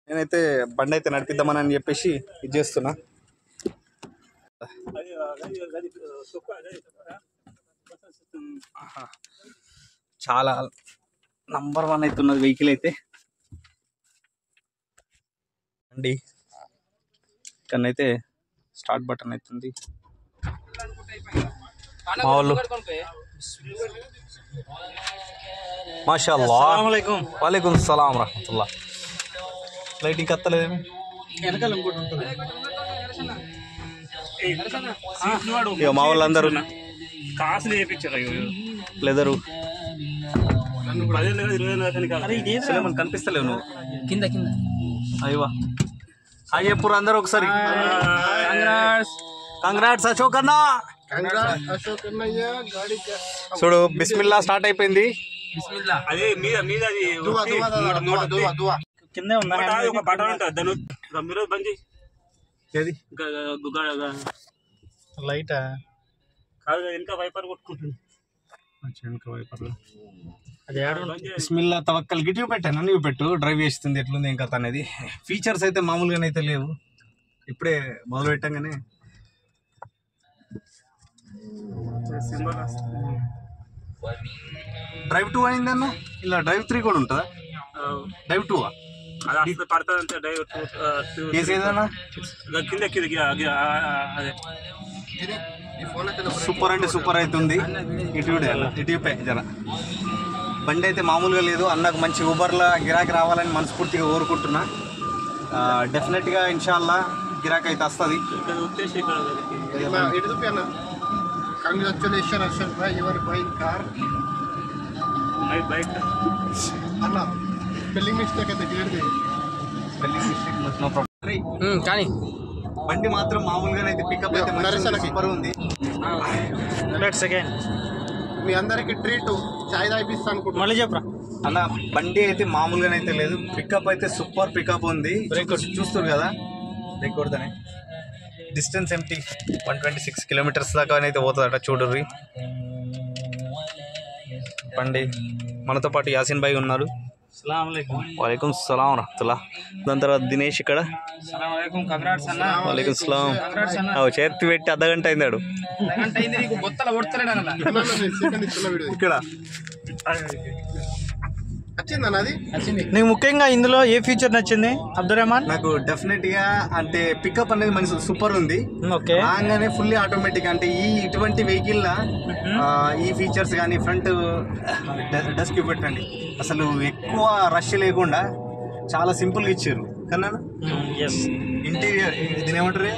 నేనైతే బండి అయితే నడిపిద్దామని చెప్పేసి ఇది చేస్తున్నా. చాలా నంబర్ 1 అయితే ఉన్నది వెహికల్ అయితే అండి. ఇక్కడనైతే స్టార్ట్ బటన్ అవుతుంది. మా వాళ్ళు మాషాల్లా. వాలేకుం సలాం రహమతుల్లా. లైటింగ్ కత్తలేదేమి వెనకాల ఇంకోటి ఉంటుంది. ఇక మా వాళ్ళందరూ కాసులు వేయించారు లెదరు కనిపిస్తలేవు నువ్వు కింద కింద. అయ్యవా హాయ్ చెప్పురు అందరూ ఒకసారి. కంగ్రాట్స్ అశోక్ అన్న. చూడు బిస్మిల్లా స్టార్ట్ అయిపోయింది. అదే మీద మీద కిందే ఉందా ఒక బటన్ ఉంటుంది దాని మీరు బంద్ ఏది లైటా కాదు వెనక వైపర్ కొట్టుకుంటుంది. అది బిస్మిల్లా తవక్కల్ గిటివ్ పెట్టాను. నువ్వు పెట్టు డ్రైవ్ చేస్తుంది ఎట్లుంది ఏం కథ అనేది. ఫీచర్స్ అయితే మామూలుగానే అయితే లేవు. ఇప్పుడే మొదలు పెట్టంగానే డ్రైవ్ 2 అయింది అన్న. ఇలా డ్రైవ్ 3 కూడా ఉంటుందా? డ్రైవ్ 2 కింద సూపర్ అంటే సూపర్ అవుతుంది. ఇటుపే జర బండి అయితే మామూలుగా లేదు. అన్నకు మంచి ఊబర్లా గిరాకీ రావాలని మనస్ఫూర్తిగా కోరుకుంటున్నా. డెఫినెట్గా ఇన్షాల్లా గిరాకీ అయితే వస్తుంది. Congratulations, Ashok bhai, you are buying car. My bike. Anna, spelling mistake అయితే clear spelling mistake no problem. కానీ బండి మాత్రం మామూలుగానే అయితే పికప్ అయితే మంచిగా సూపర్ ఉంది. సెకండ్ మీ అందరికి ట్రీట్ చాయ్ తాగిపిస్తా అనుకుంటున్నా. మళ్ళీ చెప్పరా అన్న. బండి అయితే మామూలుగానే అయితే లేదు. పికప్ అయితే సూపర్ పికప్ ఉంది. చూస్తారు కదా బ్రేక్ కొడతానే. డిస్టెన్స్ ఎంటీ 126 కిలోమీటర్స్ దాకా అయితే పోతుందట. చూడుర్రి బండి. మనతో పాటు యాసిన్ భాయ్ ఉన్నారు. వాలేకుం సలాం రహమతుల్లా. దాని తర్వాత దినేష్ ఇక్కడ. వాలేకుం సలాం. చేతి పెట్టి అర్ధగంట అయిందాడు ఇక్కడ. నీకు ముఖ్యంగా ఇందులో ఏ ఫీచర్ నచ్చింది అబ్దుల్ రెహమాన్? నాకు డెఫినెట్ గా అంటే పికప్ అనేది మంచి సూపర్ ఉంది. ఓకే. రాగానే ఫుల్లీ ఆటోమేటిక్. అంటే ఇటువంటి వెహికల్ ఈ ఫీచర్స్ కానీ ఫ్రంట్ డెస్క్ పెట్టండి అసలు ఎక్కువ రష్ లేకుండా చాలా సింపుల్ గా ఇచ్చారు కన్నా. ఇంటీరియర్ దీని ఏమంటారు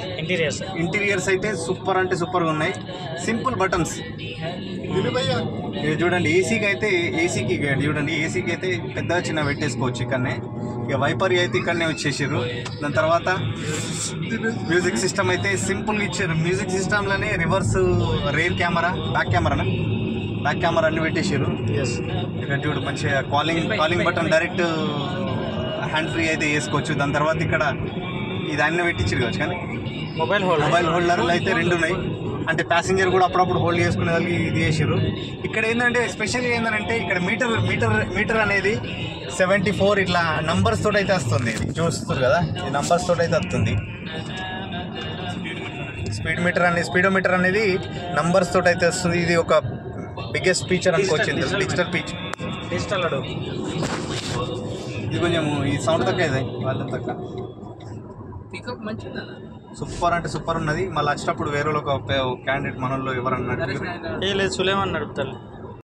ఇంటీరియర్స్ అయితే సూపర్ అంటే సూపర్ గా ఉన్నాయి. సింపుల్ బటన్స్ చూడండి. ఏసీకి అయితే చూడండి ఏసీకి అయితే పెద్దగా చిన్న పెట్టేసుకోవచ్చు ఇక్కడనే. ఇక వైపర్ అయితే ఇక్కడనే వచ్చేసారు. దాని తర్వాత మ్యూజిక్ సిస్టమ్ అయితే సింపుల్గా ఇచ్చారు. మ్యూజిక్ సిస్టంలోనే reverse rear camera back camera అన్ని పెట్టేసారు. ఇక్కడ చూడు మంచిగా calling button direct hand free అయితే వేసుకోవచ్చు. దాని తర్వాత ఇక్కడ ఇది అన్నీ పెట్టించారు కావచ్చు. కానీ మొబైల్ హోల్డర్లు అయితే 2 ఉన్నాయి. అంటే ప్యాసింజర్ కూడా అప్పుడప్పుడు హోల్డ్ చేసుకునే వాళ్ళకి ఇది చేసారు. ఇక్కడ ఏంటంటే స్పెషల్గా ఏంటంటే ఇక్కడ మీటర్ అనేది 74 ఇట్లా నంబర్స్ తోటి అయితే వస్తుంది. ఇది చూస్తారు కదా ఈ నంబర్స్ తోటి అయితే వస్తుంది. స్పీడోమీటర్ అనేది నంబర్స్ తోటి అయితే వస్తుంది. ఇది ఒక బిగ్గెస్ట్ ఫీచర్ అనుకోవచ్చు. డిజిటల్ అడు. ఇది కొంచెం ఈ సౌండ్ తక్కువ ఇది వాళ్ళ తక్కువ. పికప్ మంచిదా? సూపర్ అంటే సూపర్ ఉన్నది. మళ్ళీ వచ్చేటప్పుడు వేరే ఒక క్యాండిడేట్ మనలో ఎవరన్నా లేదు సులేమని నడుపుతారు.